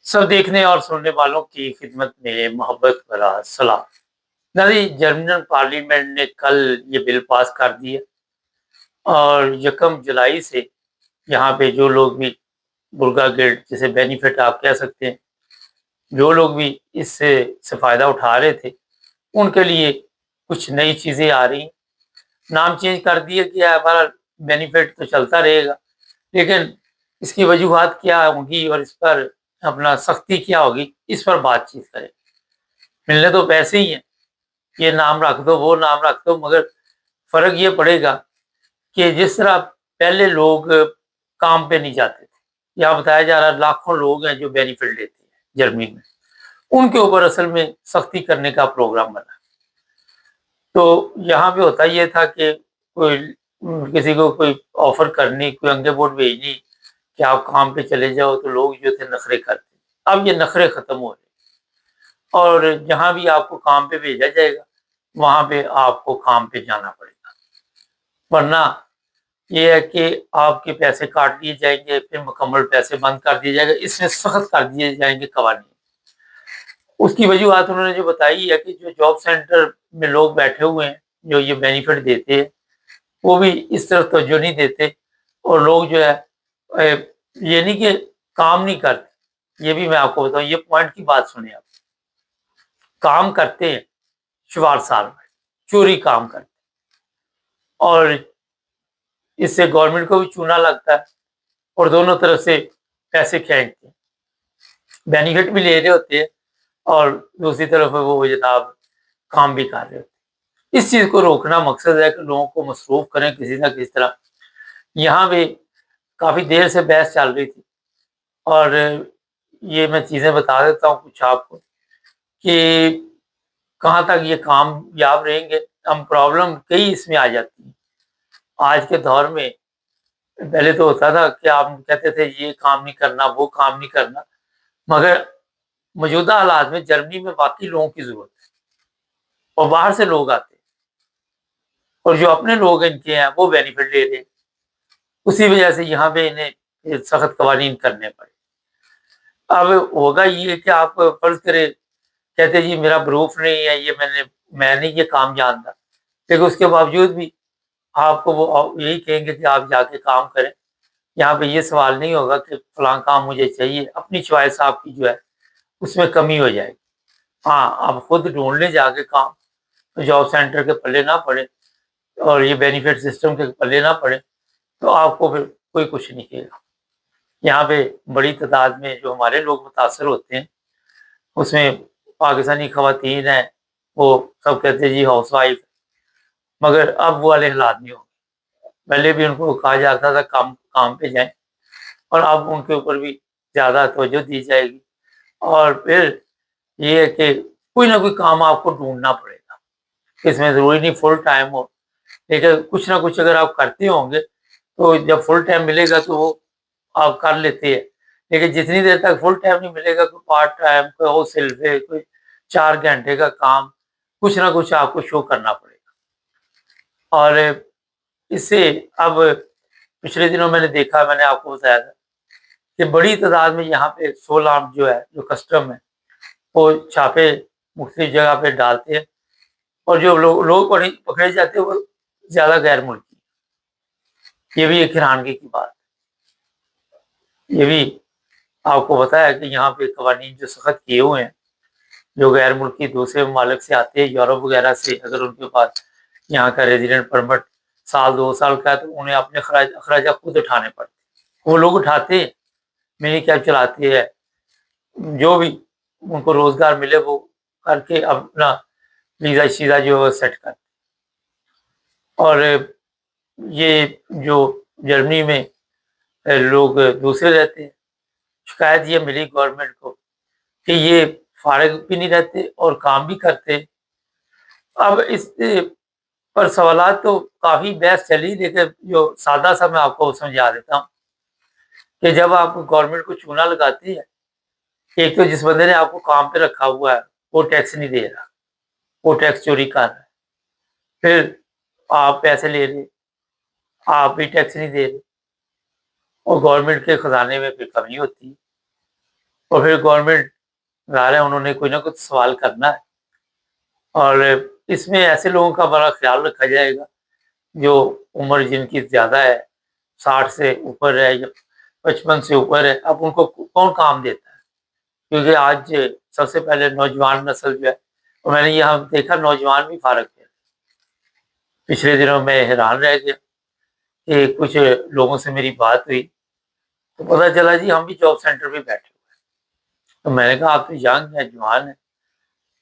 सब देखने और सुनने वालों की खिदमत में मोहब्बत भरा सलाम। नाज़रीन, जर्मन पार्लियामेंट ने कल ये बिल पास कर दिया और 1 जुलाई से यहाँ पे जो लोग भी बुर्गा गेट जैसे बेनिफिट आप कह सकते हैं, जो लोग भी इससे से फ़ायदा उठा रहे थे, उनके लिए कुछ नई चीज़ें आ रही। नाम चेंज कर दिया गया है, हमारा बेनिफिट तो चलता रहेगा, लेकिन इसकी वजूहात क्या होंगी और इस पर अपना सख्ती क्या होगी, इस पर बातचीत करें। मिलने तो पैसे ही हैं, ये नाम रख दो, वो नाम रख दो, मगर फ़र्क ये पड़ेगा कि जिस तरह पहले लोग काम पे नहीं जाते थे, यहाँ बताया जा रहा है लाखों लोग हैं जो बेनिफिट लेते हैं जर्मनी में, उनके ऊपर असल में सख्ती करने का प्रोग्राम बना। तो यहाँ पे होता ये था कि कोई किसी को कोई ऑफ़र करनी, कोई अंगे बोर्ड भेजनी कि आप काम पे चले जाओ, तो लोग जो थे नखरे करते। अब ये नखरे खत्म हो रहे और जहाँ भी आपको काम पे भेजा जाएगा, वहाँ पे आपको काम पे जाना पड़ेगा, वरना ये है कि आपके पैसे काट लिए जाएंगे, फिर मुकम्मल पैसे बंद कर दिए जाएगा, इसमें सख्त कर दिए जाएंगे कवानीन। उसकी वजूहत उन्होंने जो बताई है कि जो जॉब सेंटर में लोग बैठे हुए हैं, जो ये बेनिफिट देते हैं, वो भी इस तरफ तवज्जो नहीं देते और लोग जो है ये नहीं कि काम नहीं करते। ये भी मैं आपको बताऊँ, ये पॉइंट की बात सुने आप। काम करते हैं, शुमार साल में चोरी काम करते हैं और इससे गवर्नमेंट को भी चूना लगता है और दोनों तरफ से पैसे खींचते हैं, बेनिफिट भी ले रहे होते हैं और दूसरी तरफ वो जनाब काम भी कर रहे होते हैं। इस चीज़ को रोकना मकसद है कि लोगों को मसरूफ़ करें किसी न किसी तरह। यहाँ पे काफ़ी देर से बहस चल रही थी और ये मैं चीज़ें बता देता हूँ कुछ आपको कि कहाँ तक ये कामयाब रहेंगे। हम प्रॉब्लम कई इसमें आ जाती है। आज के दौर में पहले तो होता था कि आप कहते थे ये काम नहीं करना, वो काम नहीं करना, मगर मौजूदा हालात में जर्मनी में वाक़ई लोगों की ज़रूरत है और बाहर से लोग आते हैं और जो अपने लोग इनके हैं वो बेनिफिट ले रहे हैं। उसी वजह से यहाँ पे इन्हें ये सख्त कवानीन करने पड़े। अब होगा ये कि आप फ़र्ज़ करें कहते जी मेरा प्रूफ़ नहीं है, ये मैं नहीं ये काम जानता, लेकिन उसके बावजूद भी आपको वो यही कहेंगे कि आप जाके काम करें। यहाँ पे ये सवाल नहीं होगा कि फलाँ काम मुझे चाहिए, अपनी चॉइस आपकी जो है उसमें कमी हो जाएगी। हाँ, आप खुद ढूँढ लें जाके काम, तो जॉब सेंटर के पल्ले ना पड़े और ये बेनिफिट सिस्टम के पल्ले ना पड़े, तो आपको फिर कोई कुछ नहीं कहेगा। यहाँ पे बड़ी तादाद में जो हमारे लोग मुतासर होते हैं, उसमें पाकिस्तानी ख़वातीन हैं, वो सब कहते हैं जी हाउसवाइफ, मगर अब वो वाले हालात नहीं होंगे। पहले भी उनको कहा जाता था काम काम पे जाएँ और अब उनके ऊपर भी ज़्यादा तवज्जो दी जाएगी और फिर ये है कि कोई ना कोई काम आपको ढूँढना पड़ेगा। इसमें ज़रूरी नहीं फुल टाइम हो, लेकिन कुछ ना कुछ अगर आप करते होंगे, तो जब फुल टाइम मिलेगा तो वो आप कर लेते हैं। लेकिन जितनी देर तक फुल टाइम नहीं मिलेगा, कोई पार्ट टाइम, कोई सिलवे, कोई 4 घंटे का काम, कुछ ना कुछ आपको शो करना पड़ेगा। और इससे अब पिछले दिनों मैंने देखा, मैंने आपको बताया था कि बड़ी तादाद में यहाँ पे 16 जो है, जो कस्टम है, वो छापे मुख्तलिफ जगह पे डालते हैं और जो लोग पकड़े जाते हैं वो ज़्यादा गैर मुल्की। ये भी एक हैरानगी की बात है। ये भी आपको पता है कि यहाँ पे कवानीन जो सख्त किए हुए हैं, जो गैर मुल्की दूसरे ममालिक से आते हैं, यूरोप वगैरह से, अगर उनके पास यहाँ का रेजिडेंट परमिट साल 2 साल का है, तो उन्हें अपने अखराज खुद उठाने पड़ते हैं। वो लोग उठाते हैं, मिनी कैब चलाते हैं, जो भी उनको रोज़गार मिले वो करके अपना वीज़ा-शीज़ा जो है सेट करते हैं। और ये जो जर्मनी में लोग दूसरे रहते हैं, शिकायत ये मिली गवर्नमेंट को कि ये फारिग भी नहीं रहते और काम भी करते। अब इस पर सवालात तो काफ़ी बहस चली, लेकिन जो सादा-सा मैं आपको समझा देता हूँ कि जब आप गवर्नमेंट को चूना लगाती है, एक तो जिस बंदे ने आपको काम पे रखा हुआ है, वो टैक्स नहीं दे रहा, वो टैक्स चोरी कर रहा है। फिर आप पैसे ले रहे, आप भी टैक्स नहीं दे रहे और गवर्नमेंट के खजाने में फिर कमी होती है। اور پھر گورنمنٹ ظاہر ہے انہوں نے کوئی نہ کوئی سوال کرنا ہے، اور اس میں ایسے لوگوں کا بڑا خیال رکھا جائے گا جو عمر جن کی زیادہ ہے، 60 سے اوپر ہے یا 55 سے اوپر ہے۔ اب ان کو کون کام دیتا ہے؟ کیونکہ آج سب سے پہلے نوجوان نسل جو ہے، اور میں نے یہاں دیکھا نوجوان بھی فارغ ہے۔ پچھلے دنوں میں حیران رہ گیا کہ کچھ لوگوں سے میری بات ہوئی تو پتہ چلا جی ہم بھی جاب سینٹر پہ بیٹھے ہوئے ہیں۔ تو میں نے کہا آپ تو ینگ ہیں، جوان ہیں،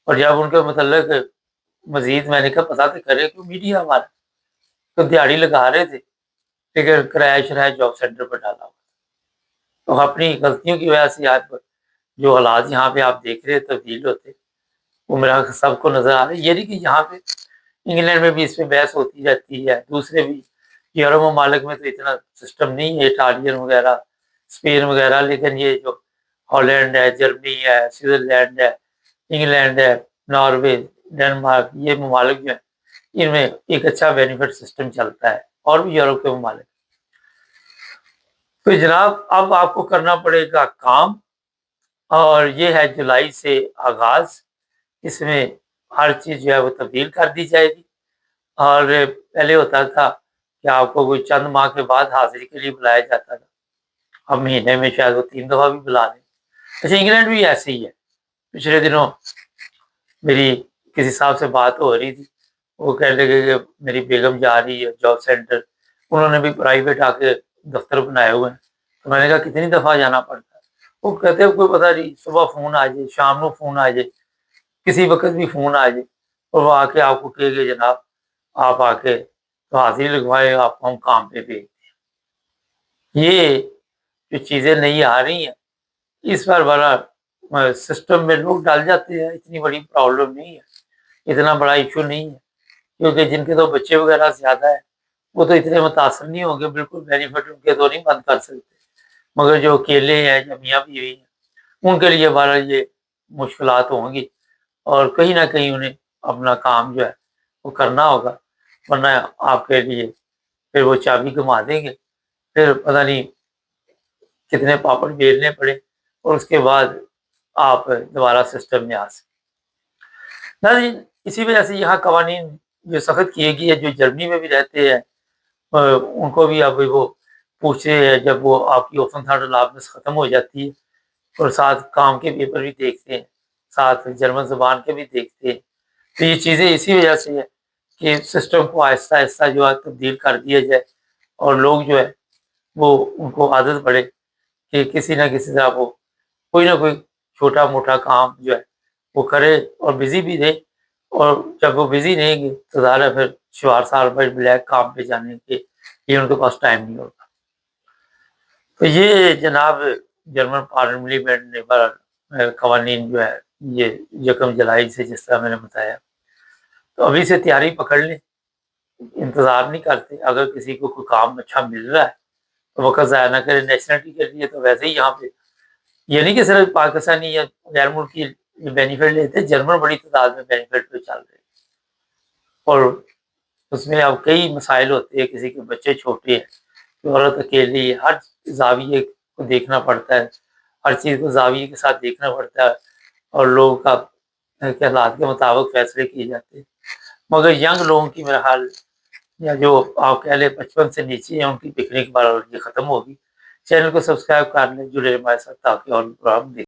اور جب ان کے متعلق مزید میں نے کہا پتہ تو کرے کہ میڈیا ہمارا تو دیہڑی لگا رہے تھے، لیکن کرایہ شرائع جاب سینٹر پر ڈالا ہوا، تو اپنی غلطیوں کی وجہ سے آج جو حالات یہاں پہ آپ دیکھ رہے تبدیل ہوتے وہ میرا سب کو نظر آ رہا ہے۔ یہ نہیں کہ یہاں پہ انگلینڈ میں بھی اس میں بحث ہوتی رہتی ہے، دوسرے بھی یورپ ممالک میں تو اتنا سسٹم نہیں ہے، اٹالین وغیرہ، اسپین وغیرہ، لیکن یہ جو ہالینڈ ہے، جرمنی ہے، سوئٹزرلینڈ ہے، انگلینڈ ہے، ناروے، ڈنمارک، یہ ممالک جو ہیں ان میں ایک اچھا بینیفٹ سسٹم چلتا ہے، اور بھی یورپ کے ممالک۔ تو جناب اب آپ کو کرنا پڑے گا کام، اور یہ ہے جولائی سے آغاز، اس میں ہر چیز جو ہے وہ تبدیل کر دی جائے گی۔ اور پہلے ہوتا تھا کہ آپ کو کوئی چند ماہ کے بعد حاضری کے لیے بلایا جاتا تھا، اب مہینے میں شاید وہ 3 دفعہ بھی بلا لیں۔ اچھا انگلینڈ بھی ایسے ہی ہے۔ پچھلے دنوں میری کسی صاحب سے بات ہو رہی تھی، وہ کہنے لگے کہ میری بیگم جا رہی ہے جاب سینٹر، انہوں نے بھی پرائیویٹ آ کے دفتر بنائے ہوئے ہیں۔ تو میں نے کہا کتنی دفعہ جانا پڑتا ہے؟ وہ کہتے ہیں کوئی پتہ نہیں، صبح فون آ جائے، شام کو فون آ جائے، کسی وقت بھی فون آ جائے، اور وہ آ کے آپ کو کہے گے جناب آپ آ کے تو حاضری لگوائے، آپ کو ہم کام پہ بھیج دیں۔ یہ جو چیزیں نہیں آ رہی ہیں اس پر بڑا سسٹم میں لوگ ڈال جاتے ہیں، اتنی بڑی پرابلم نہیں ہے، اتنا بڑا ایشو نہیں ہے، کیونکہ جن کے تو بچے وغیرہ زیادہ ہے وہ تو اتنے متاثر نہیں ہوں گے، بالکل بینیفٹ ان کے تو نہیں بند کر سکتے، مگر جو اکیلے ہیں یا میاں بیوی ہیں ان کے لیے بہرحال یہ مشکلات ہوں گی، اور کہیں نہ کہیں انہیں اپنا کام جو ہے وہ کرنا ہوگا، ورنہ آپ کے لیے پھر وہ چابی گما دیں گے، پھر پتہ نہیں کتنے پاپڑ بیلنے پڑے، اور اس کے بعد آپ دوبارہ سسٹم میں آ سکیں۔ ناظرین اسی وجہ سے یہاں قوانین جو سخت کیے گئے ہیں، جو جرمنی میں بھی رہتے ہیں ان کو بھی اب وہ پوچھتے ہیں جب وہ آپ کی اوپن تھرڈ الابنس ختم ہو جاتی ہے، اور ساتھ کام کے پیپر بھی دیکھتے ہیں، ساتھ جرمن زبان کے بھی دیکھتے ہیں۔ تو یہ چیزیں اسی وجہ سے ہے کہ سسٹم کو آہستہ آہستہ جو ہے تبدیل کر دیا جائے، اور لوگ جو ہے وہ ان کو عادت پڑے کہ کسی نہ کسی طرح وہ کوئی نہ کوئی چھوٹا موٹا کام جو ہے وہ کرے، اور بزی بھی رہے، اور جب وہ بزی رہیں گے تو ظاہر ہے پھر شوار سال پر بلیک کام پہ جانے کے لیے ان کے پاس ٹائم نہیں ہوگا۔ تو یہ جناب جرمن پارلیمنٹ نے قوانین جو ہے یہ 1 جولائی سے جس طرح میں نے بتایا، تو ابھی سے تیاری پکڑ لیں، انتظار نہیں کرتے۔ اگر کسی کو کوئی کام اچھا مل رہا ہے تو وقت ضائع نہ کرے۔ نیشنلٹی کے لیے تو ویسے ہی یہاں پہ یہ نہیں کہ صرف پاکستانی یا غیر ملکی بینیفٹ لیتے، جرمن بڑی تعداد میں بینیفٹ پہ چل رہے ہیں، اور اس میں اب کئی مسائل ہوتے ہیں، کسی کے بچے چھوٹے ہیں، عورت اکیلی ہے، ہر زاویے کو دیکھنا پڑتا ہے، ہر چیز کو زاویے کے ساتھ دیکھنا پڑتا ہے، اور لوگوں کا کے حالات کے مطابق فیصلے کیے جاتے ہیں۔ مگر ینگ لوگوں کی میرا حال، یا جو آپ کہہ لیں 55 سے نیچے ہیں، ان کی پکنک بار یہ ختم ہوگی۔ چینل کو سبسکرائب کر لیں، جڑے ہمارے ساتھ تاکہ اور پروگرام دیکھ